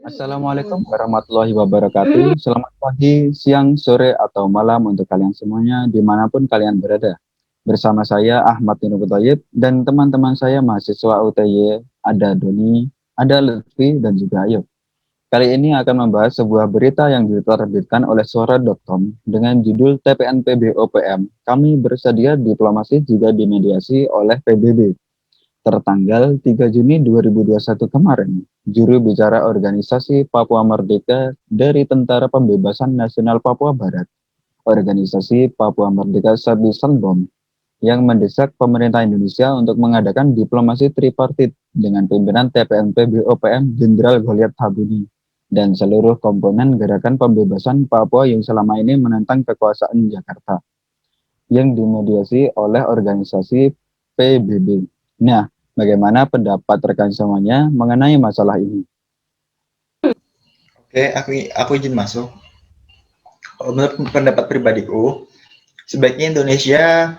Assalamualaikum warahmatullahi wabarakatuh. Selamat pagi, siang, sore, atau malam untuk kalian semuanya dimanapun kalian berada. Bersama saya Ahmad Nurul Thayyib dan teman-teman saya mahasiswa UTY, ada Doni, ada Lutfi, dan juga Ayub. Kali ini akan membahas sebuah berita yang diterbitkan oleh Suara.com dengan judul TPNPB OPM. Kami bersedia diplomasi juga dimediasi oleh PBB. Tertanggal 3 Juni 2021 kemarin, juru bicara organisasi Papua Merdeka dari Tentara Pembebasan Nasional Papua Barat, organisasi Papua Merdeka Sabi-Sanbom, yang mendesak pemerintah Indonesia untuk mengadakan diplomasi tripartit dengan pimpinan TPNP BOPM Jenderal Goliat Habuni dan seluruh komponen gerakan pembebasan Papua yang selama ini menentang kekuasaan Jakarta, yang dimediasi oleh organisasi PBB. Nah, bagaimana pendapat rekan semuanya mengenai masalah ini? Oke, aku izin masuk. Menurut pendapat pribadiku, sebaiknya Indonesia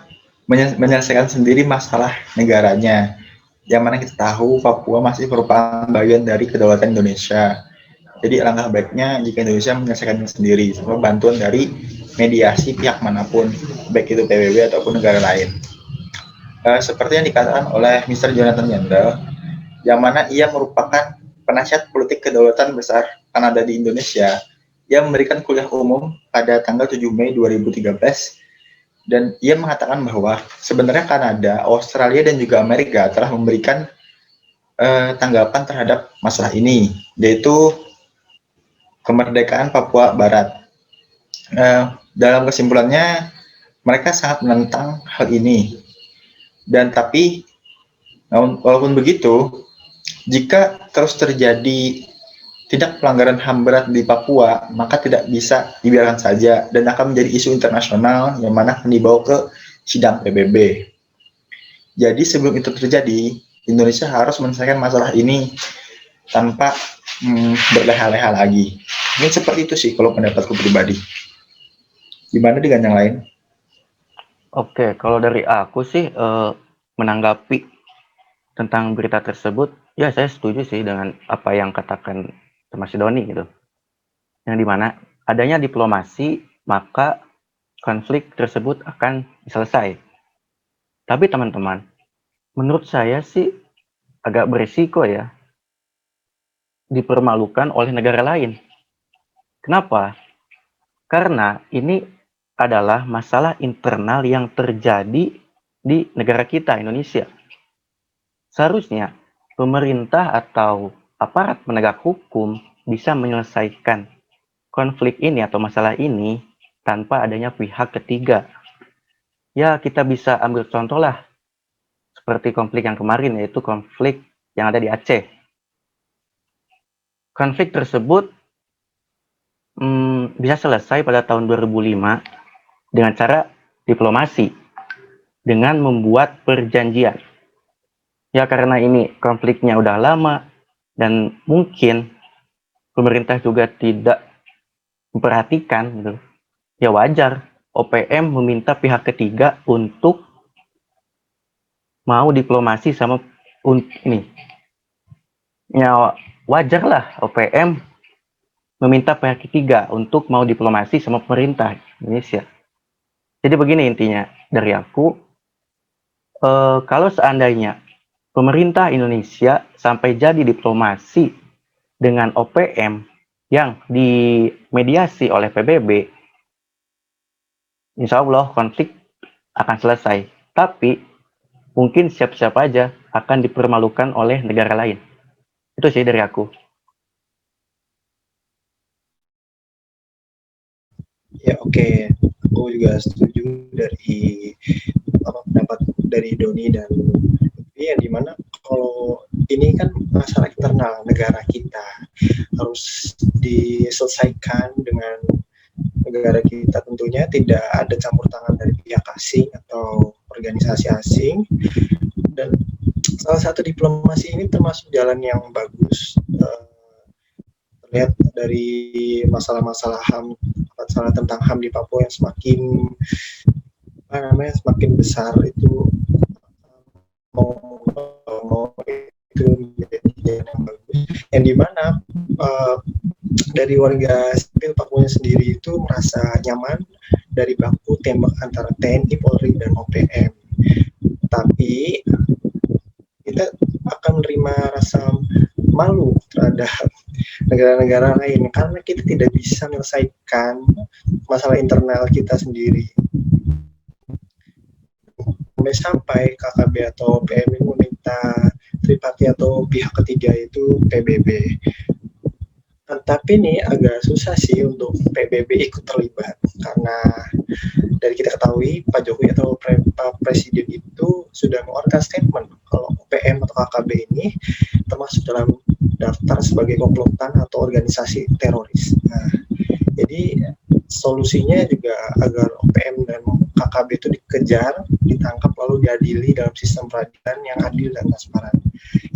menyelesaikan sendiri masalah negaranya. Yang mana kita tahu Papua masih merupakan bagian dari kedaulatan Indonesia. Jadi alangkah baiknya jika Indonesia menyelesaikannya sendiri, tanpa bantuan dari mediasi pihak manapun, baik itu PBB ataupun negara lain. Seperti yang dikatakan oleh Mr. Jonathan Yandel, yang mana ia merupakan penasihat politik kedaulatan besar Kanada di Indonesia, yang memberikan kuliah umum pada tanggal 7 Mei 2013, dan ia mengatakan bahwa sebenarnya Kanada, Australia, dan juga Amerika telah memberikan tanggapan terhadap masalah ini, yaitu kemerdekaan Papua Barat. Dalam kesimpulannya, mereka sangat menentang hal ini. Dan tapi, walaupun begitu, jika terus terjadi tindak pelanggaran HAM berat di Papua, maka tidak bisa dibiarkan saja dan akan menjadi isu internasional yang mana akan dibawa ke sidang PBB. Jadi sebelum itu terjadi, Indonesia harus menyelesaikan masalah ini tanpa berleha-leha lagi. Ini seperti itu sih kalau pendapatku pribadi. Gimana dengan yang lain? Oke, kalau dari aku sih menanggapi tentang berita tersebut, ya saya setuju sih dengan apa yang katakan Mas Doni gitu. Yang dimana adanya diplomasi, maka konflik tersebut akan selesai. Tapi teman-teman, menurut saya sih agak berisiko ya dipermalukan oleh negara lain. Kenapa? Karena ini adalah masalah internal yang terjadi di negara kita, Indonesia. Seharusnya pemerintah atau aparat penegak hukum bisa menyelesaikan konflik ini atau masalah ini tanpa adanya pihak ketiga. Ya, kita bisa ambil contoh lah, seperti konflik yang kemarin, yaitu konflik yang ada di Aceh. Konflik tersebut bisa selesai pada tahun 2005 dengan cara diplomasi, dengan membuat perjanjian. Ya, karena ini konfliknya udah lama dan mungkin pemerintah juga tidak memperhatikan gitu. Ya wajar OPM meminta pihak ketiga untuk mau diplomasi sama ini. Ya wajar lah OPM meminta pihak ketiga untuk mau diplomasi sama pemerintah Indonesia. Jadi begini intinya dari aku, kalau seandainya pemerintah Indonesia sampai jadi diplomasi dengan OPM yang dimediasi oleh PBB, insya Allah konflik akan selesai. Tapi mungkin siap-siap aja akan dipermalukan oleh negara lain. Itu sih dari aku. Ya oke, aku juga setuju dari pendapat dari Doni dan yang dimana kalau ini kan masalah internal negara kita harus diselesaikan dengan negara kita, tentunya tidak ada campur tangan dari pihak asing atau organisasi asing, dan salah satu diplomasi ini termasuk jalan yang bagus. Terlihat dari masalah-masalah HAM, masalah tentang HAM di Papua yang semakin besar itu mau itu menjadi jalan yang bagus. yang dimana dari warga sipil Papua sendiri itu merasa nyaman dari baku tembak antara TNI, Polri, dan OPM. Tapi kita akan menerima rasa malu terhadap negara-negara lain karena kita tidak bisa menyelesaikan masalah internal kita sendiri. Sampai KKB atau PM meminta tripati atau pihak ketiga itu PBB. Tapi ini agak susah sih untuk PBB ikut terlibat karena dari kita ketahui Pak Jokowi atau Pak Presiden itu sudah mengeluarkan statement kalau PM atau KKB ini termasuk dalam daftar sebagai komplotan atau organisasi teroris. Nah, jadi solusinya juga agar OPM dan KKB itu dikejar, ditangkap lalu diadili dalam sistem peradilan yang adil dan transparan.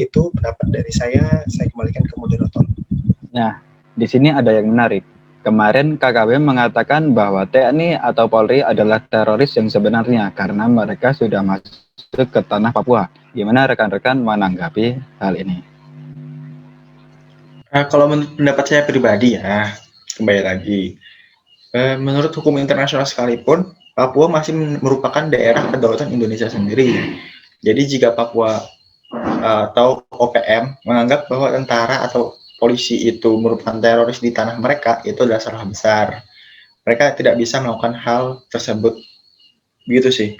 Itu pendapat dari saya kembalikan ke moderator. Nah, di sini ada yang menarik. Kemarin KKB mengatakan bahwa TNI atau Polri adalah teroris yang sebenarnya karena mereka sudah masuk ke tanah Papua. Gimana rekan-rekan menanggapi hal ini? Kalau menurut pendapat saya pribadi ya, kembali lagi. Menurut hukum internasional sekalipun, Papua masih merupakan daerah kedaulatan Indonesia sendiri. Jadi jika Papua atau OPM menganggap bahwa tentara atau polisi itu merupakan teroris di tanah mereka, itu adalah salah besar. Mereka tidak bisa melakukan hal tersebut. Begitu sih.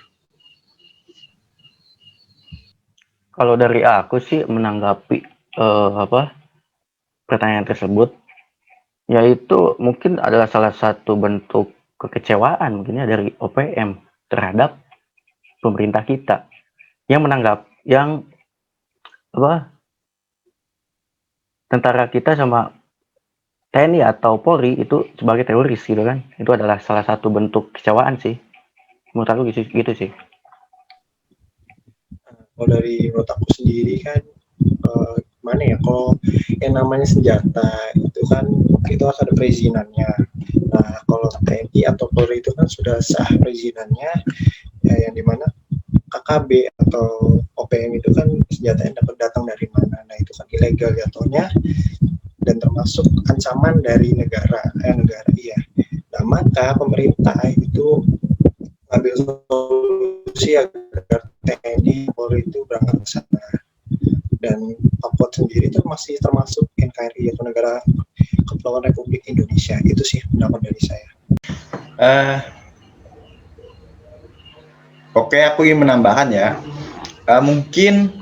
Kalau dari aku sih menanggapi pertanyaan tersebut, yaitu mungkin adalah salah satu bentuk kekecewaan mungkinnya dari OPM terhadap pemerintah kita yang tentara kita sama TNI atau Polri itu sebagai teroris gitu kan. Itu adalah salah satu bentuk kecewaan sih. Menurut aku gitu sih. Kalau dari menurut aku sendiri kan mana ya, kalau yang namanya senjata itu kan itu harus ada perizinannya. Nah, kalau TNI atau Polri itu kan sudah sah perizinannya, ya, yang dimana KKB atau OPM itu kan senjata yang dapat datang dari mana. Nah, itu kan ilegal jatuhnya dan termasuk ancaman dari negara. Iya. Nah, maka pemerintah itu ambil solusi agar TNI Polri itu berangkat ke sana. Dan Papua sendiri itu masih termasuk NKRI atau Negara Kepulauan Republik Indonesia. Itu sih pendapat dari saya. Oke, aku ingin menambahkan ya. Mungkin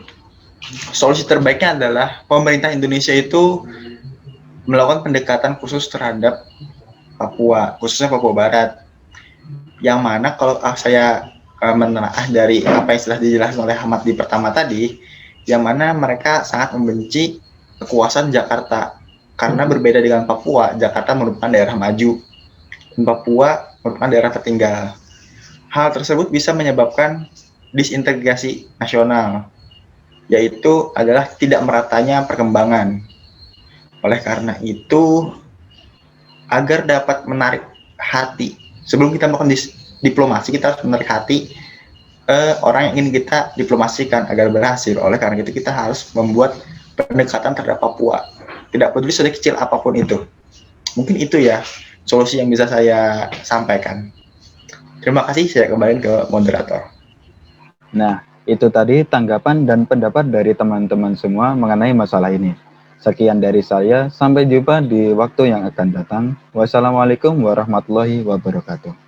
solusi terbaiknya adalah pemerintah Indonesia itu melakukan pendekatan khusus terhadap Papua, khususnya Papua Barat. Yang mana kalau saya menelaah dari apa yang sudah dijelaskan oleh Ahmad di pertama tadi, yang mana mereka sangat membenci kekuasaan Jakarta. Karena berbeda dengan Papua, Jakarta merupakan daerah maju, dan Papua merupakan daerah tertinggal. Hal tersebut bisa menyebabkan disintegrasi nasional, yaitu adalah tidak meratanya perkembangan. Oleh karena itu, agar dapat menarik hati, sebelum kita melakukan diplomasi, kita harus menarik hati orang yang ingin kita diplomasikan agar berhasil. Oleh karena itu, kita harus membuat pendekatan terhadap Papua. Tidak peduli sedikit apapun itu. Mungkin itu ya solusi yang bisa saya sampaikan. Terima kasih, saya kembali ke moderator. Nah, itu tadi tanggapan dan pendapat dari teman-teman semua mengenai masalah ini. Sekian dari saya, sampai jumpa di waktu yang akan datang. Wassalamualaikum warahmatullahi wabarakatuh.